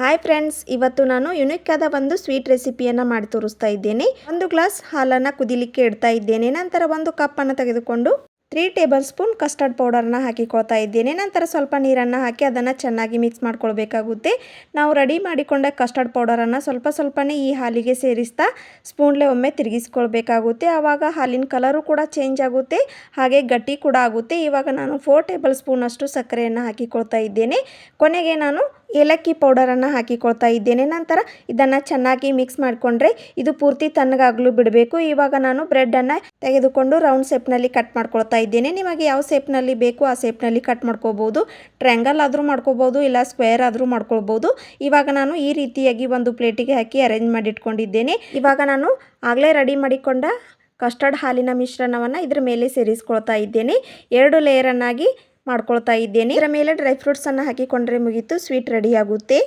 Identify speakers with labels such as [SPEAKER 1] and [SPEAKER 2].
[SPEAKER 1] Hi friends, ಇವತ್ತು ನಾನು unique ಆದ ಒಂದು ಸ್ವೀಟ್ ರೆಸಿಪಿಯನ್ನು ಮಾಡಿ ತೋರಿಸ್ತಾ ಇದ್ದೇನೆ. 1 ಗ್ಲಾಸ್ ಹಾಲನ್ನು ಕುದಿಲಿಕ್ಕೆ ಇಡ್ತಾ ಇದ್ದೇನೆ. ನಂತರ 1 ಕಪ್ ಅನ್ನು ತೆಗೆದುಕೊಂಡು 3 ಟೇಬಲ್ ಸ್ಪೂನ್ ಕಸ್ಟರ್ಡ್ ಪೌಡರ್ನ ಹಾಕಿಕೊಳ್ತಾ ಇದ್ದೇನೆ. ನಂತರ ಸ್ವಲ್ಪ ನೀರನ್ನು ಹಾಕಿ ಅದನ್ನು ಚೆನ್ನಾಗಿ ಮಿಕ್ಸ್ ಮಾಡ್ಕೊಳ್ಬೇಕಾಗುತ್ತೆ. ನಾವು ರೆಡಿ ಮಾಡಿಕೊಂಡ ಕಸ್ಟರ್ಡ್ ಪೌಡರನ್ನು ಸ್ವಲ್ಪನೇ ಈ ಹಾಲಿಗೆ ಸೇರಿಸ್ತಾ ಸ್ಪೂನ್ಲೆ ಒಮ್ಮೆ ತಿರುಗಿಸ್ಕೊಳ್ಬೇಕಾಗುತ್ತೆ. ಆವಾಗ ಹಾಲಿನ ಕಲರು ಕೂಡ ಚೇಂಜ್ ಆಗುತ್ತೆ, ಹಾಗೆ ಗಟ್ಟಿ ಕೂಡ ಆಗುತ್ತೆ. ಇವಾಗ ನಾನು 4 ಟೇಬಲ್ ಸ್ಪೂನ್ ಅಷ್ಟು ಸಕ್ಕರೆಯನ್ನು ಹಾಕಿಕೊಳ್ತಾ ಇದ್ದೇನೆ. ಕೊನೆಗೆ ನಾನು ಏಲಕ್ಕಿ ಪೌಡರನ್ನು ಹಾಕಿಕೊಳ್ತಾ ಇದ್ದೇನೆ. ನಂತರ ಇದನ್ನು ಚೆನ್ನಾಗಿ ಮಿಕ್ಸ್ ಮಾಡಿಕೊಂಡ್ರೆ ಇದು ಪೂರ್ತಿ ತಣ್ಣಗಾಗಲು ಬಿಡಬೇಕು. ಇವಾಗ ನಾನು ಬ್ರೆಡ್ಡನ್ನು ತೆಗೆದುಕೊಂಡು ರೌಂಡ್ ಶೇಪ್ನಲ್ಲಿ ಕಟ್ ಮಾಡ್ಕೊಳ್ತಾ ಇದ್ದೇನೆ. ನಿಮಗೆ ಯಾವ ಶೇಪ್ನಲ್ಲಿ ಬೇಕು ಆ ಶೇಪ್ನಲ್ಲಿ ಕಟ್ ಮಾಡ್ಕೋಬೋದು. ಟ್ರ್ಯಾಂಗಲ್ ಆದರೂ ಮಾಡ್ಕೋಬೋದು, ಇಲ್ಲ ಸ್ಕ್ವೇರ್ ಆದರೂ ಮಾಡ್ಕೊಳ್ಬೋದು. ಇವಾಗ ನಾನು ಈ ರೀತಿಯಾಗಿ ಒಂದು ಪ್ಲೇಟಿಗೆ ಹಾಕಿ ಅರೇಂಜ್ ಮಾಡಿ ಇಟ್ಕೊಂಡಿದ್ದೇನೆ. ಇವಾಗ ನಾನು ಆಗಲೇ ರೆಡಿ ಮಾಡಿಕೊಂಡ ಕಸ್ಟರ್ಡ್ ಹಾಲಿನ ಮಿಶ್ರಣವನ್ನು ಇದರ ಮೇಲೆ ಸೇರಿಸ್ಕೊಳ್ತಾ ಇದ್ದೇನೆ. 2 ಲೇಯರನ್ನಾಗಿ ಮಾಡ್ಕೊಳ್ತಾ ಇದ್ದೇನೆ. ಇದರ ಮೇಲೆ ಡ್ರೈ ಫ್ರೂಟ್ಸನ್ನು ಹಾಕಿಕೊಂಡ್ರೆ ಮುಗೀತು, ಸ್ವೀಟ್ ರೆಡಿ ಆಗುತ್ತೆ.